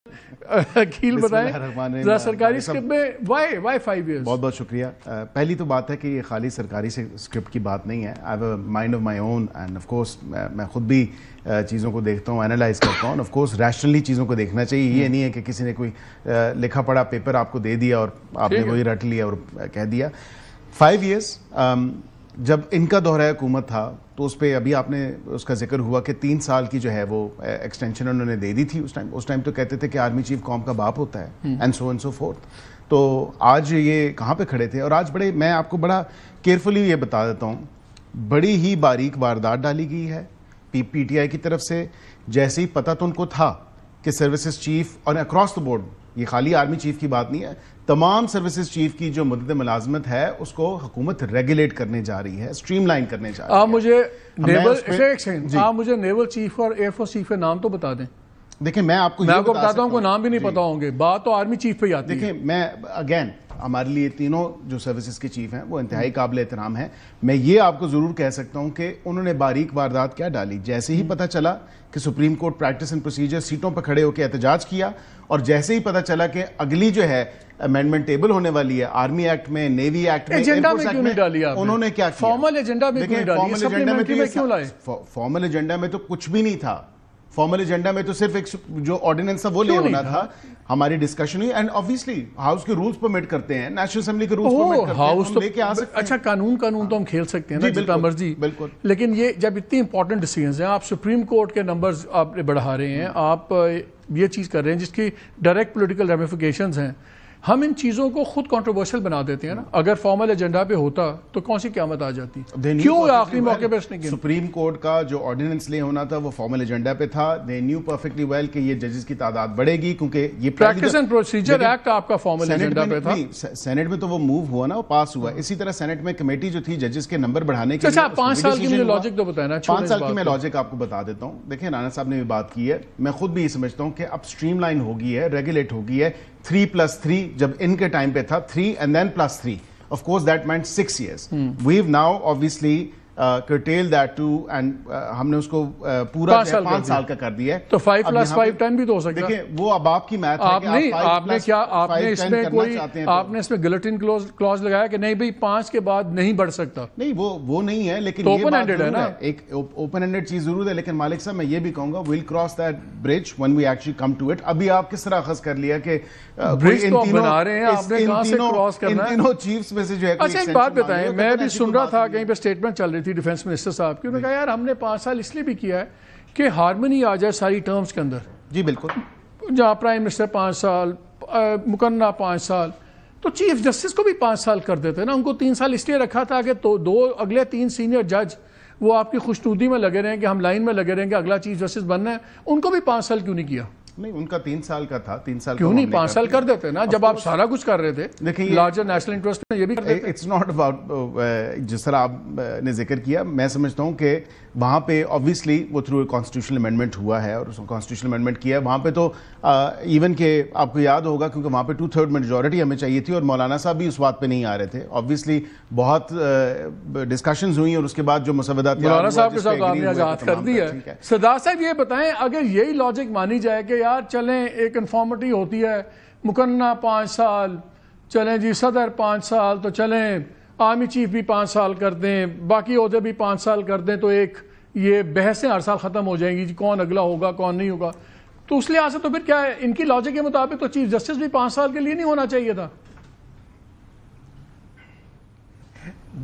عقیل بتائیں ذرا سرکاری سکرپٹ میں وائی 5 years؟ بہت بہت شکریہ. پہلی تو بات ہے کہ یہ خالی سرکاری سکرپٹ کی بات نہیں ہے. I have a mind of my own and of course میں خود بھی چیزوں کو دیکھتا ہوں, انالائز کرتا ہوں. of course ریشنلی چیزوں کو دیکھنا چاہیے. یہ نہیں ہے کہ کسی نے کوئی لکھا پڑھا پیپر آپ کو دے دیا اور آپ نے وہی رٹ لیا اور کہہ دیا. 5 years جب ان کا دورہ حکومت تھا تو اس پہ ابھی آپ نے اس کا ذکر ہوا کہ 3 سال کی جو ہے وہ ایکسٹینشن انہوں نے دے دی تھی. اس ٹائم تو کہتے تھے کہ آرمی چیف قوم کا باپ ہوتا ہے اینڈ سو فورتھ. تو آج یہ کہاں پہ کھڑے تھے؟ اور آج میں آپ کو بڑا کیئرفلی یہ بتا دیتا ہوں, بڑی ہی باریک واردات ڈالی گئی ہے پی ٹی آئی کی طرف سے. جیسے ہی پتہ تو ان کو تھا کہ سروسز چیف اور اکراس دا بورڈ, یہ خالی آرمی چیف کی بات نہیں ہے, تمام سروسز چیف کی جو مدت ملازمت ہے اس کو حکومت ریگولیٹ کرنے جا رہی ہے, اسٹریم لائن کرنے جا رہی ہے. آپ مجھے نیول چیف اور ایئر فورس چیف کے نام تو بتا دیں. دیکھیں میں آپ کو بتاتا ہوں, کوئی نام بھی نہیں پتا ہوں گے, بات تو آرمی چیف پہ ہی آتی ہے. دیکھیں میں اگین ہمارے لیے تینوں جو سروسز کے چیف ہیں وہ انتہائی قابل احترام ہیں. میں یہ آپ کو ضرور کہہ سکتا ہوں کہ انہوں نے باریک واردات کیا ڈالی. جیسے ہی پتہ چلا کہ supreme court practice and procedure سیٹوں پہ کھڑے ہو کے احتجاج کیا, اور جیسے ہی پتہ چلا کہ اگلی جو ہے امینڈمنٹ ٹیبل ہونے والی ہے آرمی ایکٹ میں, نیوی ایکٹ میں, ایجنڈا میں کیوں نہیں ڈالی آپ نے؟ انہوں نے کیا کیا؟ فارمل ایجنڈا میں کیوں نہیں ڈالی؟ سپلیمنٹری میں کیوں لائے؟ فارمل ایجنڈا میں تو کچھ بھی نہیں تھا. فارمل ایجنڈا میں تو صرف ایک جو آرڈیننس تھا وہ لے ہونا تھا. ہماری ڈسکشن ہوئی اینڈ obviously ہاؤس کے رولز پرمٹ کرتے ہیں, نیشنل اسمبلی کے رولز پرمٹ کرتے ہیں, ہم لے کے آ سکتے ہیں. اچھا قانون تو ہم کھیل سکتے ہیں نا جتنا مرضی, لیکن یہ جب اتنی امپورٹنٹ ڈیسیژنز ہیں, آپ سپریم کورٹ کے نمبرز آپ بڑھا رہے ہیں, آپ یہ چیز کر رہے ہیں جس کی ڈائریکٹ پولیٹیکل ریمیفیکیشنز ہیں, ہم ان چیزوں کو خود کنٹروورشل بنا دیتے ہیں نا. اگر فارمل ایجنڈا پہ ہوتا تو کون سی قیامت آ جاتی؟ کیوں آخری موقع پہ اس نے کیا؟ سپریم کورٹ کا جو آرڈیننس لے ہونا تھا وہ فارمل ایجنڈا پہ تھا. دے نیو پرفیکٹلی ویل کہ یہ ججز کی تعداد بڑھے گی, کیونکہ یہ پریکٹس اینڈ پروسیجر ایکٹ آپ کا فارمل ایجنڈا پہ تھا. سینٹ میں تو وہ موو ہوا نا, وہ پاس ہوا. اسی طرح سینٹ میں کمیٹی جو تھی ججز کے نمبر بڑھانے کے لیے, 5 سال کی مجھے لاجک تو بتایا نا. 5 سال کی میں لاجک آپ کو بتا دیتا ہوں. دیکھیں رانا صاحب نے بھی بات کی ہے, میں خود بھی یہ سمجھتا ہوں کہ اب اسٹریم لائن ہو گئی ہے, ریگولیٹ ہو گئی ہے. 3+3 جب ان کے ٹائم پہ تھا 3 and then +3, of course that meant 6 years. We've now obviously curtailed that to and ہم نے اس کو پورا 5 سال کا کر دیا ہے. تو 5+5 10 بھی تو ہو سکتا ہے. دیکھیں وہ اب آپ کی میتھ ہے کہ آپ نے کیا, آپ نے اس میں کوئی, آپ نے اس میں گلٹن کلوز لگایا کہ نہیں بھئی 5 کے بعد نہیں بڑھ سکتا؟ نہیں وہ نہیں ہے, لیکن یہ اوپن ہینڈڈ ہے نا, ایک اوپن ہینڈڈ چیز ضرور ہے. لیکن مالک صاحب میں یہ بھی کہوں گا we'll cross that bridge when we actually come to it. ابھی آپ کس طرح اخذ کر لیا کہ برج تو بنا رہے ہیں, آپ نے کہاں سے کراس کرنا ہے؟ ان تینوں چیفز میں سے جو ہے. اچھا ایک بات بتائیں, میں بھی سن رہا تھا کہیں پہ اسٹیٹمنٹ چل رہی تھی ڈیفنس منسٹر صاحب کی, انہوں نے کہا یار ہم نے 5 سال اس لیے بھی کیا ہے کہ ہارمنی آ جائے ساری ٹرمز کے اندر. جی بالکل, جہاں پرائم منسٹر 5 سال, مکنہ 5 سال, تو چیف جسٹس کو بھی 5 سال کر دیتے نا. ان کو 3 سال اس لیے رکھا تھا کہ تو 2 اگلے 3 سینئر جج وہ آپ کی خوشنودی میں لگے رہیں کہ ہم لائن میں لگے رہیں کہ اگلا چیف جسٹس بننا ہے. ان کو بھی 5 سال کیوں نہیں کیا؟ نہیں ان کا 3 سال کا تھا. 3 سال کیوں نہیں 5 سال کر دیتے نا, جب آپ سارا کچھ کر رہے تھے. دیکھیں لارجر نیشنل انٹرسٹ میں یہ بھی کر دیتے. اٹس ناٹ اباؤٹ جس طرح آپ نے ذکر کیا, میں سمجھتا ہوں کہ وہاں پہ obviously وہ تھرو کانسٹیٹیوشنل امینڈمنٹ ہوا ہے اور اس کو کانسٹیٹیوشنل امینڈمنٹ کیا ہے. وہاں پہ تو ایون کہ آپ کو یاد ہوگا کیونکہ وہاں پہ 2/3 میجورٹی ہمیں چاہیے تھی اور مولانا صاحب بھی اس بات پہ نہیں آ رہے تھے. obviously بہت ڈسکشنز ہوئی اور اس کے بعد جو مسودات مولانا صاحب کے ساتھ آپ نے آزاد کر دی ہے. سردار صاحب یہ بتائیں, اگر یہی لاجک مانی جائے کہ یار چلیں ایک کنفارمٹی ہوتی ہے, مکنہ 5 سال, چلیں جی صدر 5 سال, تو چلیں آرمی چیف بھی 5 سال کر دیں, باقی عہدے بھی 5 سال کر دیں, تو ایک یہ بحثیں ہر سال ختم ہو جائیں گی جی کون اگلا ہوگا کون نہیں ہوگا. تو اس لحاظ سے تو پھر کیا ہے, ان کی لاجک کے مطابق تو چیف جسٹس بھی 5 سال کے لیے نہیں ہونا چاہیے تھا.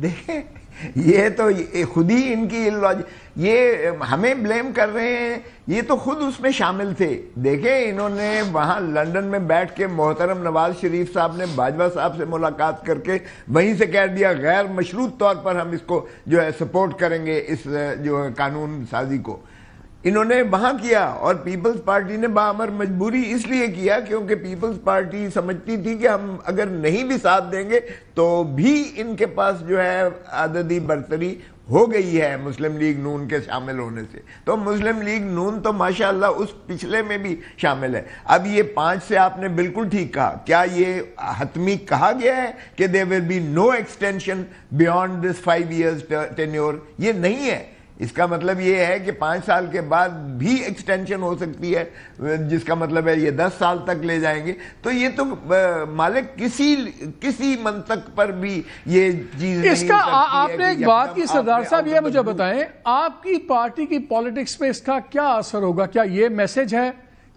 دیکھیں یہ تو خود ہی ان کی یہ ہمیں بلیم کر رہے ہیں, یہ تو خود اس میں شامل تھے. دیکھیں انہوں نے وہاں لنڈن میں بیٹھ کے محترم نواز شریف صاحب نے باجوہ صاحب سے ملاقات کر کے وہیں سے کہہ دیا غیر مشروط طور پر ہم اس کو جو ہے سپورٹ کریں گے, اس جو قانون سازی کو. انہوں نے وہاں کیا, اور پیپلز پارٹی نے بامر مجبوری اس لیے کیا کیونکہ پیپلز پارٹی سمجھتی تھی کہ ہم اگر نہیں بھی ساتھ دیں گے تو بھی ان کے پاس جو ہے عددی برتری ہو گئی ہے مسلم لیگ نون کے شامل ہونے سے. تو مسلم لیگ نون تو ماشاءاللہ اس پچھلے میں بھی شامل ہے. اب یہ 5 سے آپ نے بالکل ٹھیک کہا, کیا یہ حتمی کہا گیا ہے کہ there will be no extension beyond this 5 years tenure؟ یہ نہیں ہے. اس کا مطلب یہ ہے کہ 5 سال کے بعد بھی ایکسٹینشن ہو سکتی ہے، جس کا مطلب ہے یہ 10 سال تک لے جائیں گے. تو یہ تو مالک کسی منطق پر بھی یہ چیز نہیں اس کا آپ نے ایک بات کی سردار صاحب، یہ مجھے بتائیں آپ کی پارٹی کی پالیٹکس میں اس کا کیا اثر ہوگا؟ کیا یہ میسج ہے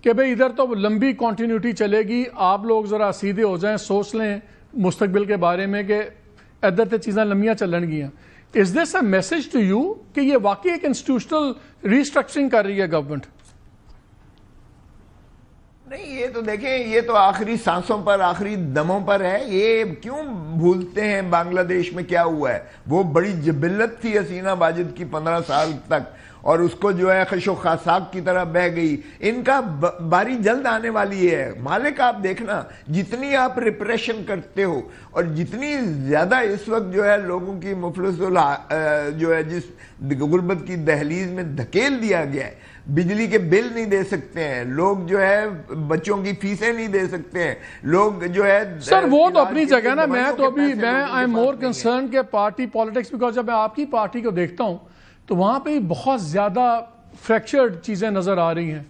کہ بھئی ادھر تو لمبی کنٹینیوٹی چلے گی، آپ لوگ ذرا سیدھے ہو جائیں، سوچ لیں مستقبل کے بارے میں کہ ادھر تے چیزیں لمبیاں چلن گیا؟ Is this a message to you کہ یہ واقعی ایک انسٹیٹیوشنل ریسٹرکچرنگ کر رہی ہے گورنمنٹ؟ نہیں، یہ تو دیکھیں، یہ تو آخری سانسوں پر، آخری دموں پر ہے. یہ کیوں بھولتے ہیں بنگلہ دیش میں کیا ہوا ہے؟ وہ بڑی جبلت تھی حسینہ واجد کی 15 سال تک، اور اس کو جو ہے خش و خاشاک کی طرح بہہ گئی. ان کا باری جلد آنے والی ہے. مالک آپ دیکھنا، جتنی آپ ریپریشن کرتے ہو اور جتنی زیادہ اس وقت جو ہے لوگوں کی مفلس جو ہے جس غربت کی دہلیز میں دھکیل دیا گیا ہے، بجلی کے بل نہیں دے سکتے ہیں لوگ، جو ہے بچوں کی فیسیں نہیں دے سکتے ہیں لوگ، جو ہے سر وہ تو اپنی جگہ نا. میں تو ابھی آئی ایم مور کنسرن کہ پارٹی پالیٹکس، بیکاز جب میں آپ کی پارٹی کو دیکھتا ہوں تو وہاں پہ بہت زیادہ فریکچرڈ چیزیں نظر آ رہی ہیں.